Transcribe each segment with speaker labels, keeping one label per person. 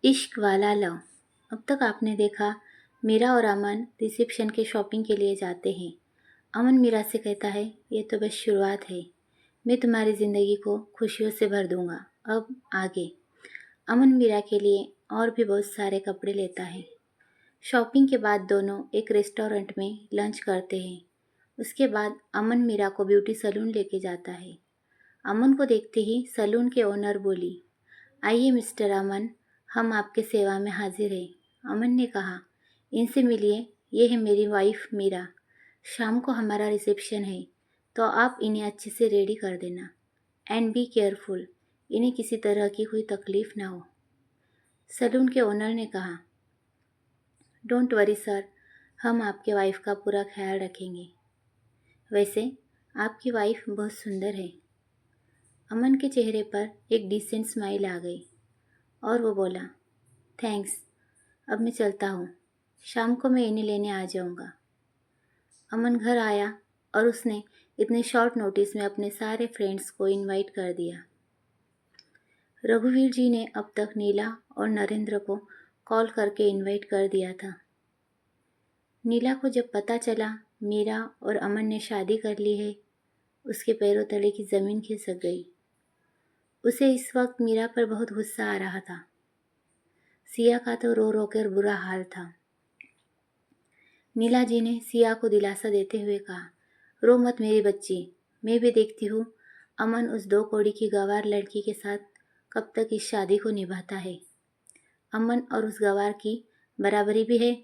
Speaker 1: इश्क वाला लव। अब तक आपने देखा, मीरा और अमन रिसेप्शन के शॉपिंग के लिए जाते हैं। अमन मीरा से कहता है, ये तो बस शुरुआत है, मैं तुम्हारी ज़िंदगी को खुशियों से भर दूंगा। अब आगे। अमन मीरा के लिए और भी बहुत सारे कपड़े लेता है। शॉपिंग के बाद दोनों एक रेस्टोरेंट में लंच करते हैं। उसके बाद अमन मीरा को ब्यूटी सैलून लेके जाता है। अमन को देखते ही सैलून के ओनर बोली, आइए मिस्टर अमन, हम आपके सेवा में हाजिर हैं। अमन ने कहा, इनसे मिलिए, ये है मेरी वाइफ मीरा। शाम को हमारा रिसेप्शन है, तो आप इन्हें अच्छे से रेडी कर देना। एंड बी केयरफुल, इन्हें किसी तरह की कोई तकलीफ ना हो। सैलून के ओनर ने कहा, डोंट वरी सर, हम आपके वाइफ का पूरा ख्याल रखेंगे। वैसे आपकी वाइफ बहुत सुंदर है। अमन के चेहरे पर एक डिसेंट स्माइल आ गई और वो बोला, थैंक्स, अब मैं चलता हूँ, शाम को मैं इन्हें लेने आ जाऊँगा। अमन घर आया और उसने इतने शॉर्ट नोटिस में अपने सारे फ्रेंड्स को इनवाइट कर दिया। रघुवीर जी ने अब तक नीला और नरेंद्र को कॉल करके इनवाइट कर दिया था। नीला को जब पता चला मीरा और अमन ने शादी कर ली है, उसके पैरों तले की ज़मीन खिसक गई। उसे इस वक्त मीरा पर बहुत गुस्सा आ रहा था। सिया का तो रो रो कर बुरा हाल था। नीला जी ने सिया को दिलासा देते हुए कहा, रो मत मेरी बच्ची, मैं भी देखती हूँ अमन उस 2 कौड़ी की गंवार लड़की के साथ कब तक इस शादी को निभाता है। अमन और उस गंवार की बराबरी भी है।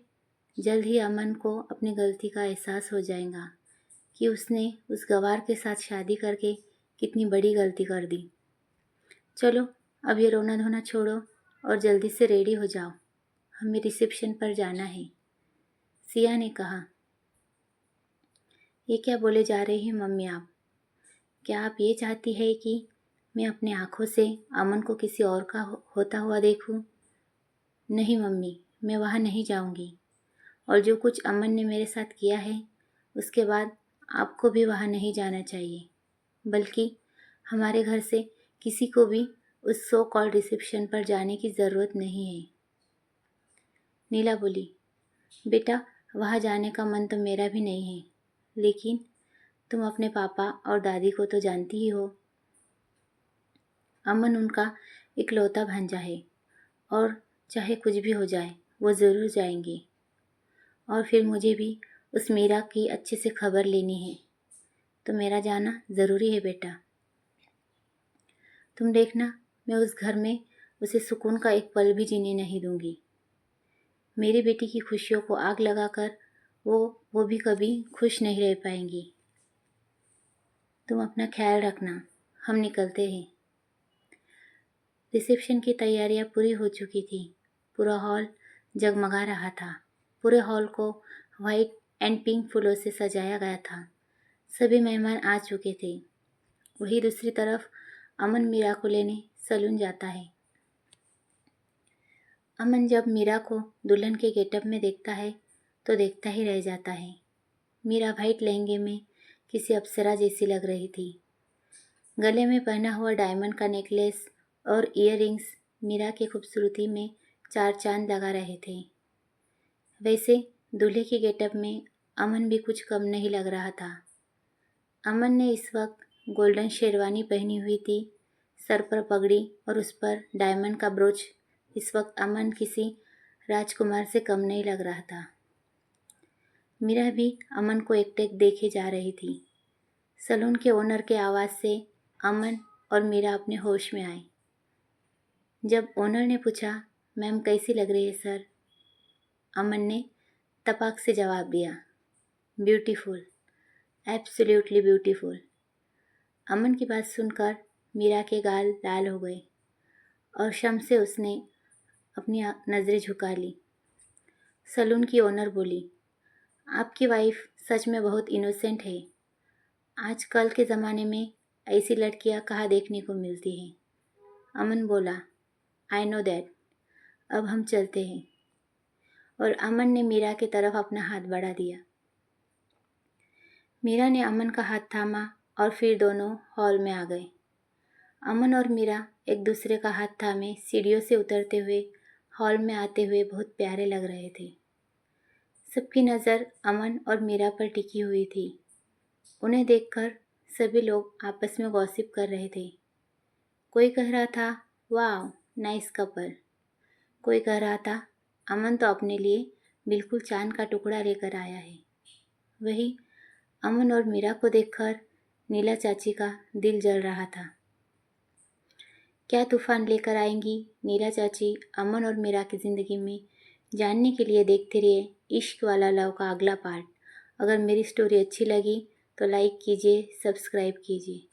Speaker 1: जल्द ही अमन को अपनी गलती का एहसास हो जाएगा कि उसने उस गंवार के साथ शादी करके कितनी बड़ी गलती कर दी। चलो अब ये रोना धोना छोड़ो और जल्दी से रेडी हो जाओ, हमें रिसेप्शन पर जाना है। सिया ने कहा, ये क्या बोले जा रही हैं मम्मी आप? क्या आप ये चाहती है कि मैं अपनी आँखों से अमन को किसी और का होता हुआ देखूं? नहीं मम्मी, मैं वहाँ नहीं जाऊँगी, और जो कुछ अमन ने मेरे साथ किया है उसके बाद आपको भी वहाँ नहीं जाना चाहिए, बल्कि हमारे घर से किसी को भी उस सो कॉल्ड रिसेप्शन पर जाने की ज़रूरत नहीं है। नीला बोली, बेटा वहाँ जाने का मन तो मेरा भी नहीं है, लेकिन तुम अपने पापा और दादी को तो जानती ही हो। अमन उनका इकलौता भांजा है और चाहे कुछ भी हो जाए वो ज़रूर जाएंगे। और फिर मुझे भी उस मीरा की अच्छे से खबर लेनी है, तो मेरा जाना ज़रूरी है बेटा। तुम देखना, मैं उस घर में उसे सुकून का एक पल भी जीने नहीं दूंगी। मेरी बेटी की खुशियों को आग लगाकर वो भी कभी खुश नहीं रह पाएंगी। तुम अपना ख्याल रखना, हम निकलते हैं। रिसेप्शन की तैयारियां पूरी हो चुकी थी। पूरा हॉल जगमगा रहा था। पूरे हॉल को वाइट एंड पिंक फूलों से सजाया गया था। सभी मेहमान आ चुके थे। वही दूसरी तरफ अमन मीरा को लेने सलून जाता है। अमन जब मीरा को दुल्हन के गेटअप में देखता है तो देखता ही रह जाता है। मीरा वाइट लहंगे में किसी अप्सरा जैसी लग रही थी। गले में पहना हुआ डायमंड का नेकलेस और ईयररिंग्स मीरा की खूबसूरती में 4 चांद लगा रहे थे। वैसे दूल्हे के गेटअप में अमन भी कुछ कम नहीं लग रहा था। अमन ने इस वक्त गोल्डन शेरवानी पहनी हुई थी, सर पर पगड़ी और उस पर डायमंड का ब्रोच। इस वक्त अमन किसी राजकुमार से कम नहीं लग रहा था। मीरा भी अमन को एकटक देखे जा रही थी। सलून के ओनर के आवाज़ से अमन और मीरा अपने होश में आए। जब ओनर ने पूछा, मैम कैसी लग रही है सर? अमन ने तपाक से जवाब दिया, ब्यूटीफुल, एब्सोल्युटली ब्यूटीफुल। अमन की बात सुनकर मीरा के गाल लाल हो गए और शर्म से उसने अपनी नज़रें झुका ली। सलून की ओनर बोली, आपकी वाइफ सच में बहुत इनोसेंट है। आजकल के ज़माने में ऐसी लड़कियां कहाँ देखने को मिलती हैं। अमन बोला, आई नो दैट, अब हम चलते हैं। और अमन ने मीरा की तरफ अपना हाथ बढ़ा दिया। मीरा ने अमन का हाथ थामा और फिर दोनों हॉल में आ गए। अमन और मीरा एक दूसरे का हाथ थामे सीढ़ियों से उतरते हुए हॉल में आते हुए बहुत प्यारे लग रहे थे। सबकी नज़र अमन और मीरा पर टिकी हुई थी। उन्हें देखकर सभी लोग आपस में गॉसिप कर रहे थे। कोई कह रहा था, वाह नाइस कपल। कोई कह रहा था, अमन तो अपने लिए बिल्कुल चांद का टुकड़ा लेकर आया है। वही अमन और मीरा को देखकर नीला चाची का दिल जल रहा था। क्या तूफान लेकर आएंगी नीला चाची अमन और मीरा की ज़िंदगी में, जानने के लिए देखते रहिए इश्क वाला लव का अगला पार्ट। अगर मेरी स्टोरी अच्छी लगी तो लाइक कीजिए, सब्सक्राइब कीजिए।